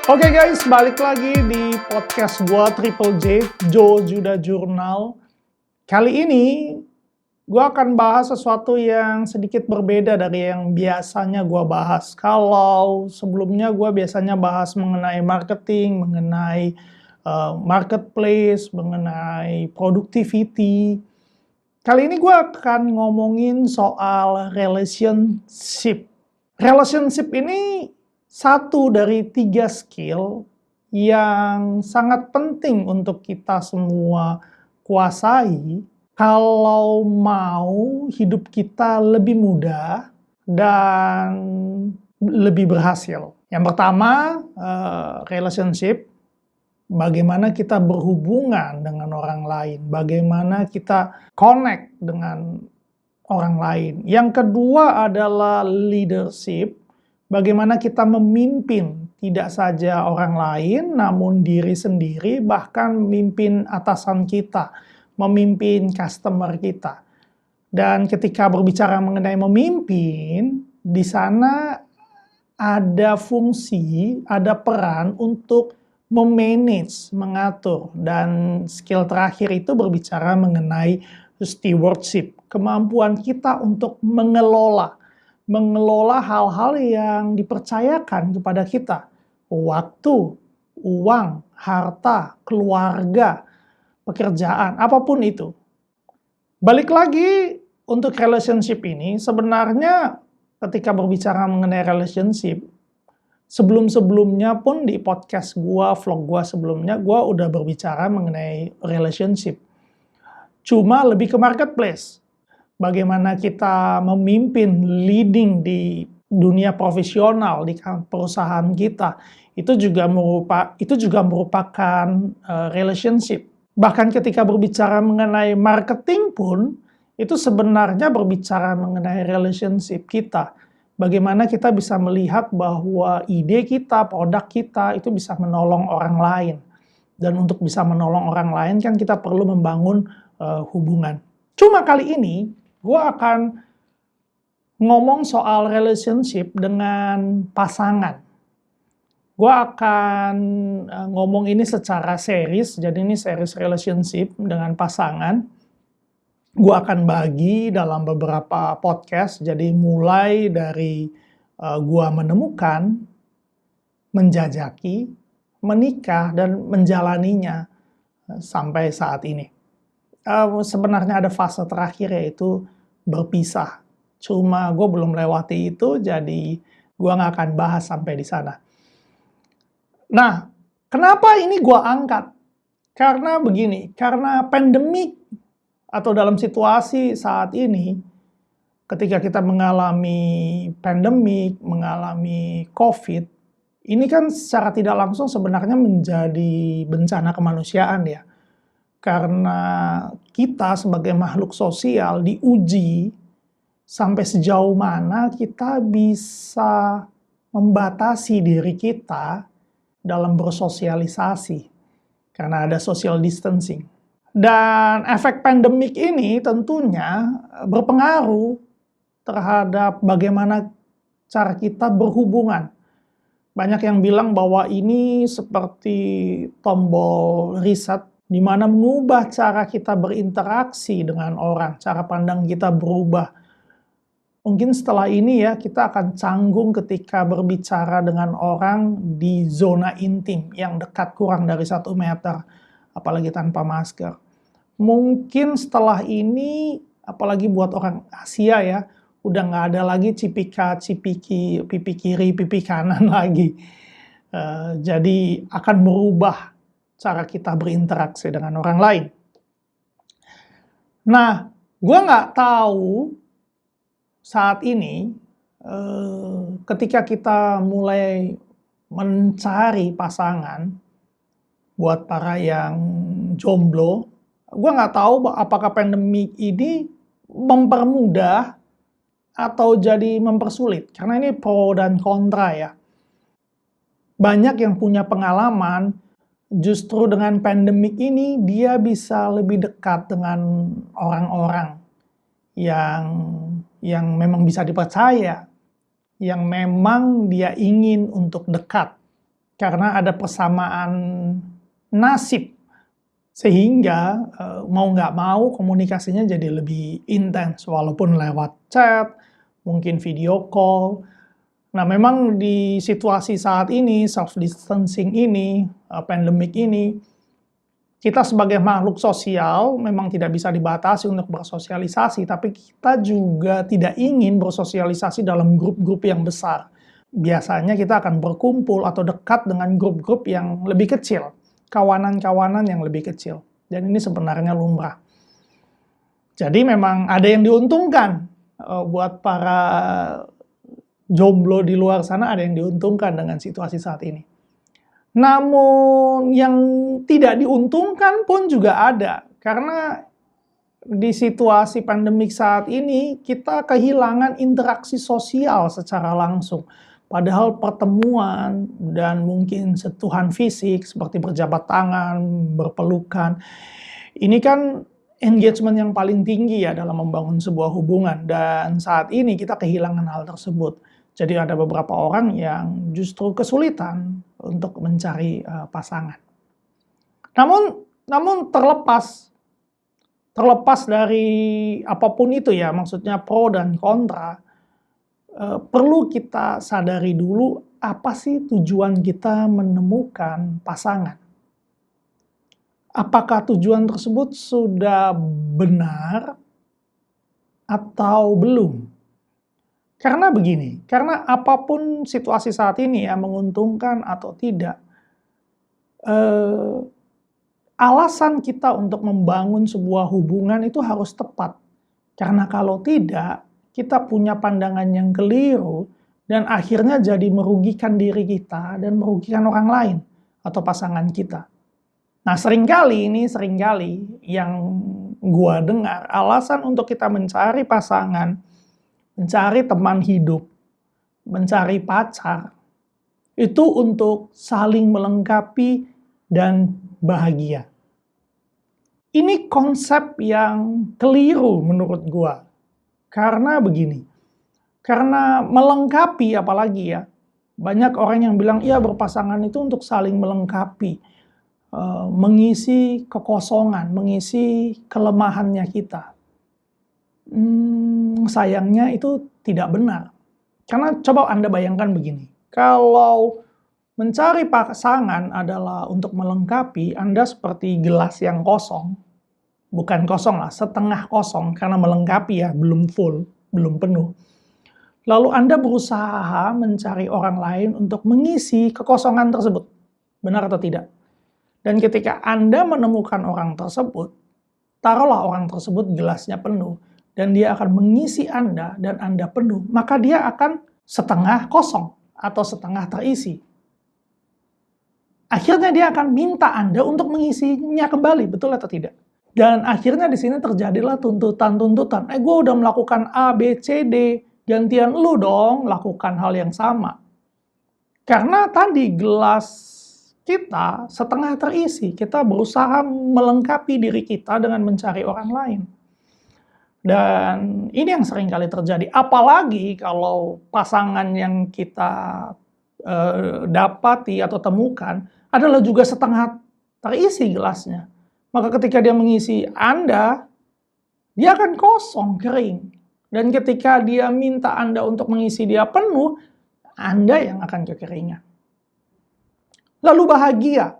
Oke guys, balik lagi di podcast gua Triple J, Joe Judah Journal. Kali ini gua akan bahas sesuatu yang sedikit berbeda dari yang biasanya gua bahas. Kalau sebelumnya gua biasanya bahas mengenai marketing, mengenai marketplace, mengenai productivity. Kali ini gua akan ngomongin soal relationship. Relationship ini satu dari 3 skill yang sangat penting untuk kita semua kuasai kalau mau hidup kita lebih mudah dan lebih berhasil. Yang pertama, relationship, bagaimana kita berhubungan dengan orang lain, bagaimana kita connect dengan orang lain. Yang kedua adalah leadership, bagaimana kita memimpin tidak saja orang lain, namun diri sendiri, bahkan memimpin atasan kita, memimpin customer kita. Dan ketika berbicara mengenai memimpin, di sana ada fungsi, ada peran untuk memanage, mengatur. Dan skill terakhir itu berbicara mengenai stewardship, kemampuan kita untuk mengelola hal-hal yang dipercayakan kepada kita. Waktu, uang, harta, keluarga, pekerjaan, apapun itu. Balik lagi untuk relationship ini, sebenarnya ketika berbicara mengenai relationship, sebelum-sebelumnya pun di podcast gua, vlog gua sebelumnya, gua udah berbicara mengenai relationship. Cuma lebih ke marketplace. Bagaimana kita memimpin, leading di dunia profesional, di perusahaan kita. Itu juga merupakan relationship. Bahkan ketika berbicara mengenai marketing pun, itu sebenarnya berbicara mengenai relationship kita. Bagaimana kita bisa melihat bahwa ide kita, produk kita, itu bisa menolong orang lain. Dan untuk bisa menolong orang lain kan kita perlu membangun hubungan. Cuma kali ini, gue akan ngomong soal relationship dengan pasangan. Gue akan ngomong ini secara series, jadi ini series relationship dengan pasangan. Gue akan bagi dalam beberapa podcast, jadi mulai dari gue menemukan, menjajaki, menikah, dan menjalaninya sampai saat ini. Sebenarnya ada fase terakhir yaitu berpisah. Cuma gue belum lewati itu, jadi gue nggak akan bahas sampai di sana. Nah, kenapa ini gue angkat? Karena begini, karena pandemik atau dalam situasi saat ini, ketika kita mengalami pandemik, mengalami COVID, ini kan secara tidak langsung sebenarnya menjadi bencana kemanusiaan ya. Karena kita sebagai makhluk sosial diuji sampai sejauh mana kita bisa membatasi diri kita dalam bersosialisasi. Karena ada social distancing. Dan efek pandemik ini tentunya berpengaruh terhadap bagaimana cara kita berhubungan. Banyak yang bilang bahwa ini seperti tombol reset, di mana mengubah cara kita berinteraksi dengan orang, cara pandang kita berubah. Mungkin setelah ini ya, kita akan canggung ketika berbicara dengan orang di zona intim, yang dekat kurang dari 1 meter, apalagi tanpa masker. Mungkin setelah ini, apalagi buat orang Asia ya, udah nggak ada lagi cipika-cipiki, pipi kiri, pipi kanan lagi. Jadi akan berubah cara kita berinteraksi dengan orang lain. Nah, gue nggak tahu saat ini, ketika kita mulai mencari pasangan, buat para yang jomblo, gue nggak tahu apakah pandemi ini mempermudah atau jadi mempersulit. Karena ini pro dan kontra ya. Banyak yang punya pengalaman, justru dengan pandemik ini dia bisa lebih dekat dengan orang-orang yang memang bisa dipercaya, yang memang dia ingin untuk dekat. karena ada persamaan nasib. Sehingga mau nggak mau komunikasinya jadi lebih intens, walaupun lewat chat, mungkin video call. Nah, memang di situasi saat ini, self-distancing ini, pandemik ini, kita sebagai makhluk sosial memang tidak bisa dibatasi untuk bersosialisasi, tapi kita juga tidak ingin bersosialisasi dalam grup-grup yang besar. Biasanya kita akan berkumpul atau dekat dengan grup-grup yang lebih kecil, kawanan-kawanan yang lebih kecil. Dan ini sebenarnya lumrah. Jadi memang ada yang diuntungkan buat para jomblo di luar sana, ada yang diuntungkan dengan situasi saat ini. Namun yang tidak diuntungkan pun juga ada. Karena di situasi pandemik saat ini, kita kehilangan interaksi sosial secara langsung. Padahal pertemuan dan mungkin sentuhan fisik seperti berjabat tangan, berpelukan, ini kan engagement yang paling tinggi ya dalam membangun sebuah hubungan. Dan saat ini kita kehilangan hal tersebut. Jadi ada beberapa orang yang justru kesulitan untuk mencari pasangan. Namun terlepas dari apapun itu ya, maksudnya pro dan kontra, perlu kita sadari dulu apa sih tujuan kita menemukan pasangan. Apakah tujuan tersebut sudah benar atau belum? Karena begini, karena apapun situasi saat ini ya, menguntungkan atau tidak, alasan kita untuk membangun sebuah hubungan itu harus tepat. Karena kalau tidak, kita punya pandangan yang keliru dan akhirnya jadi merugikan diri kita dan merugikan orang lain atau pasangan kita. Nah, seringkali yang gua dengar, alasan untuk kita mencari pasangan, mencari teman hidup, mencari pacar, itu untuk saling melengkapi dan bahagia. Ini konsep yang keliru menurut gua. Karena begini, karena melengkapi apalagi ya, banyak orang yang bilang, iya berpasangan itu untuk saling melengkapi, mengisi kekosongan, mengisi kelemahannya kita. Sayangnya itu tidak benar. Karena coba Anda bayangkan begini, kalau mencari pasangan adalah untuk melengkapi, Anda seperti gelas yang kosong, bukan kosong lah, setengah kosong, karena melengkapi ya, belum full, belum penuh. Lalu Anda berusaha mencari orang lain untuk mengisi kekosongan tersebut. Benar atau tidak? Dan ketika Anda menemukan orang tersebut, taruhlah orang tersebut gelasnya penuh, dan dia akan mengisi Anda, dan Anda penuh, maka dia akan setengah kosong, atau setengah terisi. Akhirnya dia akan minta Anda untuk mengisinya kembali, betul atau tidak? Dan akhirnya di sini terjadilah tuntutan-tuntutan. Gue udah melakukan A, B, C, D, gantian lu dong lakukan hal yang sama. Karena tadi gelas kita setengah terisi, kita berusaha melengkapi diri kita dengan mencari orang lain. Dan ini yang sering kali terjadi. Apalagi kalau pasangan yang kita dapati atau temukan adalah juga setengah terisi gelasnya. Maka ketika dia mengisi Anda, dia akan kosong, kering. Dan ketika dia minta Anda untuk mengisi dia penuh, Anda yang akan kekeringan. Lalu bahagia.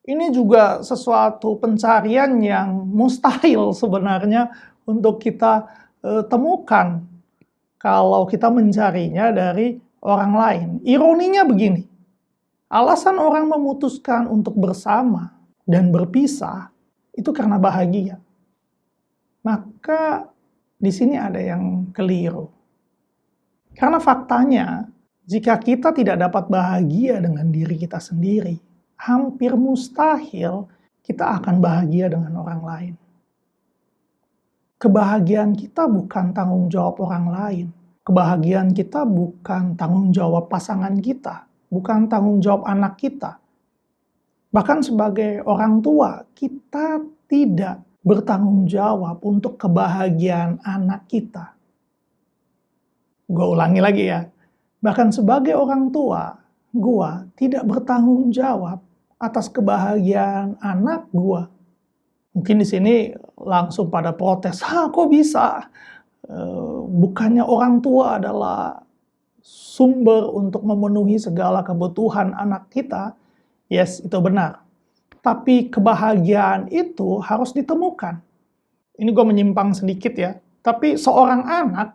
Ini juga sesuatu pencarian yang mustahil sebenarnya untuk kita temukan kalau kita mencarinya dari orang lain. Ironinya begini, alasan orang memutuskan untuk bersama dan berpisah itu karena bahagia. Maka di sini ada yang keliru. Karena faktanya, jika kita tidak dapat bahagia dengan diri kita sendiri, hampir mustahil kita akan bahagia dengan orang lain. Kebahagiaan kita bukan tanggung jawab orang lain. Kebahagiaan kita bukan tanggung jawab pasangan kita, bukan tanggung jawab anak kita. Bahkan sebagai orang tua, kita tidak bertanggung jawab untuk kebahagiaan anak kita. Gue ulangi lagi ya. Bahkan sebagai orang tua, gua tidak bertanggung jawab atas kebahagiaan anak gua. Mungkin di sini langsung pada protes, kok bisa? Bukannya orang tua adalah sumber untuk memenuhi segala kebutuhan anak kita?" Yes, itu benar. Tapi kebahagiaan itu harus ditemukan. Ini gue menyimpang sedikit ya. Tapi seorang anak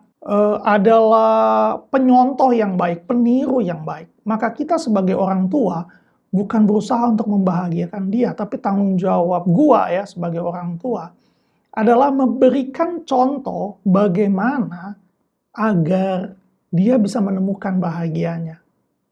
adalah penyontoh yang baik, peniru yang baik. Maka kita sebagai orang tua bukan berusaha untuk membahagiakan dia, tapi tanggung jawab gua ya sebagai orang tua adalah memberikan contoh bagaimana agar dia bisa menemukan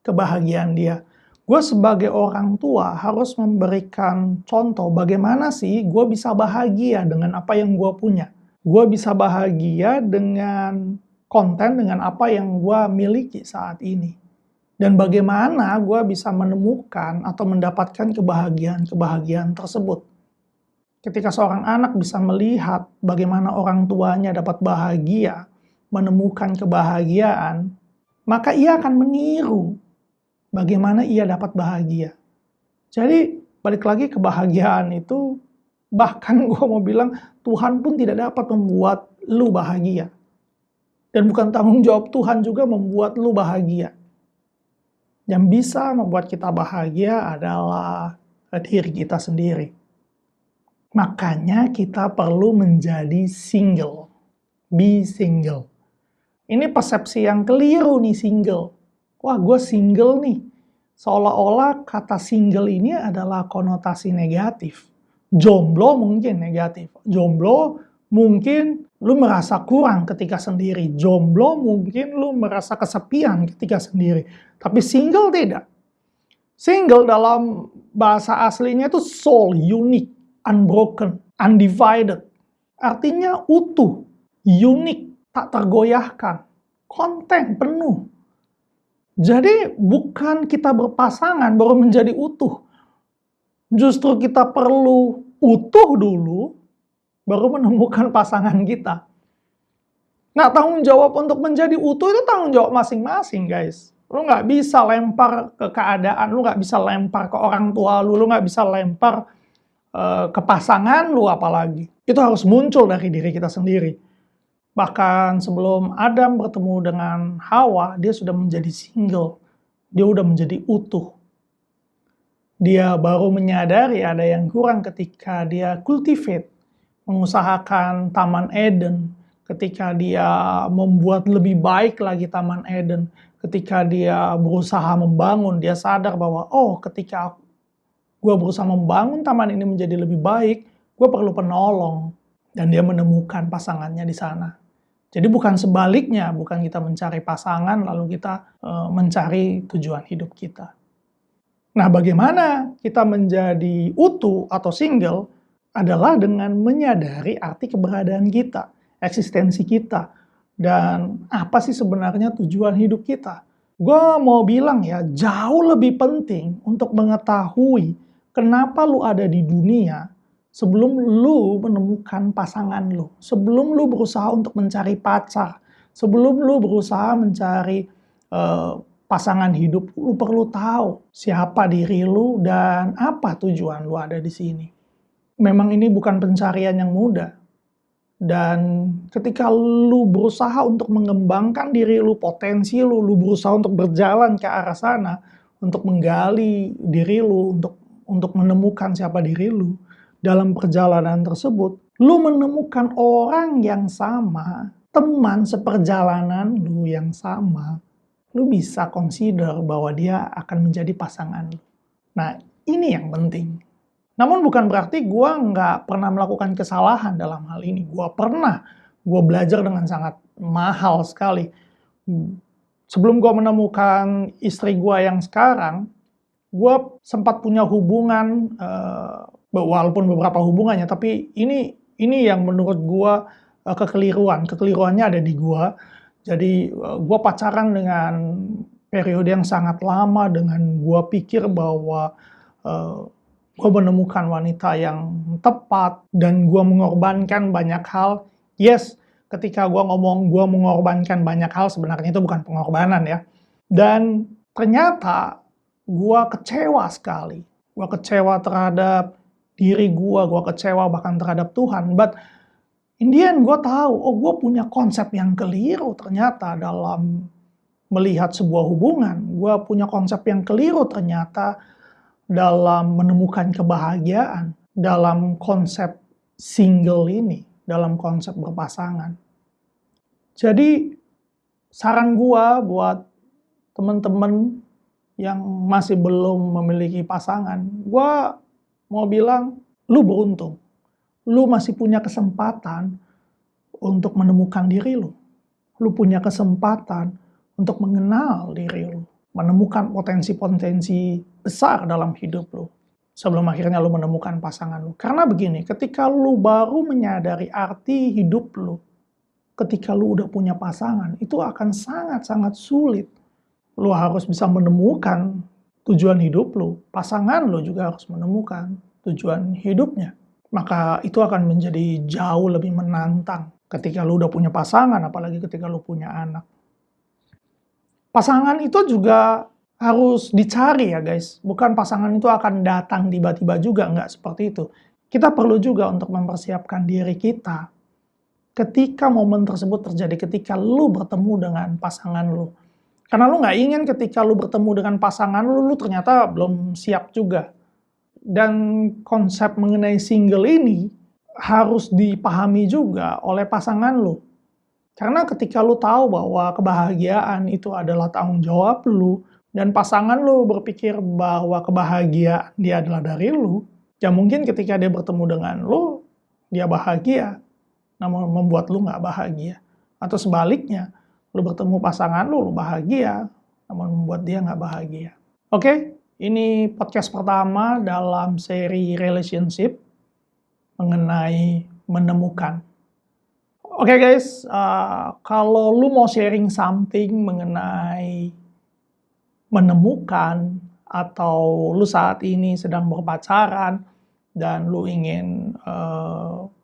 kebahagiaan dia. Gue sebagai orang tua harus memberikan contoh bagaimana sih gue bisa bahagia dengan apa yang gue punya. Gue bisa bahagia dengan konten, dengan apa yang gue miliki saat ini. Dan bagaimana gue bisa menemukan atau mendapatkan kebahagiaan tersebut. Ketika seorang anak bisa melihat bagaimana orang tuanya dapat bahagia, menemukan kebahagiaan, maka ia akan meniru bagaimana ia dapat bahagia. Jadi, balik lagi, kebahagiaan itu, bahkan gue mau bilang, Tuhan pun tidak dapat membuat lu bahagia. Dan bukan tanggung jawab Tuhan juga membuat lu bahagia. Yang bisa membuat kita bahagia adalah diri kita sendiri. Makanya kita perlu menjadi single. Be single. Ini persepsi yang keliru nih, single. Wah, gue single nih. Seolah-olah kata single ini adalah konotasi negatif. Jomblo mungkin negatif. Jomblo mungkin lu merasa kurang ketika sendiri. Jomblo mungkin lu merasa kesepian ketika sendiri. Tapi single tidak. Single dalam bahasa aslinya itu soul, unique, unbroken, undivided. Artinya utuh, unik, tak tergoyahkan, konten penuh. Jadi bukan kita berpasangan baru menjadi utuh. Justru kita perlu utuh dulu, baru menemukan pasangan kita. Nah, tanggung jawab untuk menjadi utuh itu tanggung jawab masing-masing, guys. Lu nggak bisa lempar ke keadaan, lu nggak bisa lempar ke orang tua lu nggak bisa lempar ke pasangan lu apalagi. Itu harus muncul dari diri kita sendiri. Bahkan sebelum Adam bertemu dengan Hawa, dia sudah menjadi single. Dia sudah menjadi utuh. Dia baru menyadari ada yang kurang ketika dia cultivate, mengusahakan Taman Eden, ketika dia membuat lebih baik lagi Taman Eden, ketika dia berusaha membangun, dia sadar bahwa, ketika gue berusaha membangun taman ini menjadi lebih baik, gue perlu penolong. Dan dia menemukan pasangannya di sana. Jadi bukan sebaliknya, bukan kita mencari pasangan lalu kita mencari tujuan hidup kita. Nah, bagaimana kita menjadi utuh atau single adalah dengan menyadari arti keberadaan kita, eksistensi kita, dan apa sih sebenarnya tujuan hidup kita. Gue mau bilang ya, jauh lebih penting untuk mengetahui kenapa lu ada di dunia sebelum lu menemukan pasangan lu, sebelum lu berusaha untuk mencari pacar, sebelum lu berusaha mencari pasangan hidup, lu perlu tahu siapa diri lu dan apa tujuan lu ada di sini. Memang ini bukan pencarian yang mudah. Dan ketika lu berusaha untuk mengembangkan diri lu, potensi lu berusaha untuk berjalan ke arah sana, untuk menggali diri lu, untuk menemukan siapa diri lu, dalam perjalanan tersebut, lu menemukan orang yang sama, teman seperjalanan lu yang sama, lu bisa consider bahwa dia akan menjadi pasangan lu. Nah, ini yang penting. Namun bukan berarti gue nggak pernah melakukan kesalahan dalam hal ini. Gue belajar dengan sangat mahal sekali. Sebelum gue menemukan istri gue yang sekarang, gue sempat punya hubungan, walaupun beberapa hubungannya, tapi ini yang menurut gue kekeliruannya ada di gue. Jadi gue pacaran dengan periode yang sangat lama dengan gue pikir bahwa gue menemukan wanita yang tepat dan gue mengorbankan banyak hal. Yes, ketika gue ngomong gue mengorbankan banyak hal, sebenarnya itu bukan pengorbanan ya. Dan ternyata gue kecewa sekali. Gue kecewa terhadap diri gue kecewa bahkan terhadap Tuhan. But in the end gue tahu, gue punya konsep yang keliru ternyata dalam melihat sebuah hubungan. Gue punya konsep yang keliru ternyata dalam menemukan kebahagiaan, dalam konsep single ini, dalam konsep berpasangan. Jadi saran gua buat teman-teman yang masih belum memiliki pasangan, gua mau bilang, lu beruntung. Lu masih punya kesempatan untuk menemukan diri lu. Lu punya kesempatan untuk mengenal diri lu, menemukan potensi-potensi besar dalam hidup lu sebelum akhirnya lu menemukan pasangan lu. Karena begini, ketika lu baru menyadari arti hidup lu, ketika lu udah punya pasangan, itu akan sangat-sangat sulit. Lu harus bisa menemukan tujuan hidup lu. Pasangan lu juga harus menemukan tujuan hidupnya. Maka itu akan menjadi jauh lebih menantang ketika lu udah punya pasangan, apalagi ketika lu punya anak. Pasangan itu juga harus dicari ya guys. Bukan pasangan itu akan datang tiba-tiba juga, nggak seperti itu. Kita perlu juga untuk mempersiapkan diri kita ketika momen tersebut terjadi, ketika lu bertemu dengan pasangan lu. Karena lu nggak ingin ketika lu bertemu dengan pasangan lu ternyata belum siap juga. Dan konsep mengenai single ini harus dipahami juga oleh pasangan lu. Karena ketika lu tahu bahwa kebahagiaan itu adalah tanggung jawab lu, dan pasangan lu berpikir bahwa kebahagiaan dia adalah dari lu, ya mungkin ketika dia bertemu dengan lu, dia bahagia, namun membuat lu nggak bahagia. Atau sebaliknya, lu bertemu pasangan lu bahagia, namun membuat dia nggak bahagia. Oke, ini podcast pertama dalam seri relationship mengenai menemukan. Oke guys, kalau lu mau sharing something mengenai menemukan, atau lu saat ini sedang berpacaran, dan lu ingin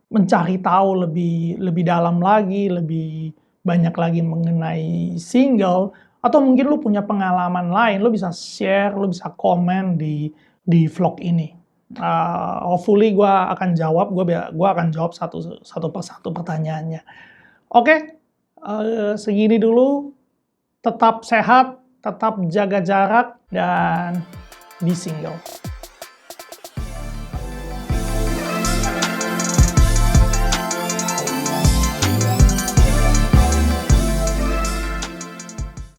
mencari tahu lebih dalam lagi, lebih banyak lagi mengenai single, atau mungkin lu punya pengalaman lain, lu bisa share, lu bisa komen di vlog ini. Hopefully gue akan jawab, gue akan jawab satu persatu pertanyaannya. Oke, segini dulu. Tetap sehat, tetap jaga jarak, dan be single.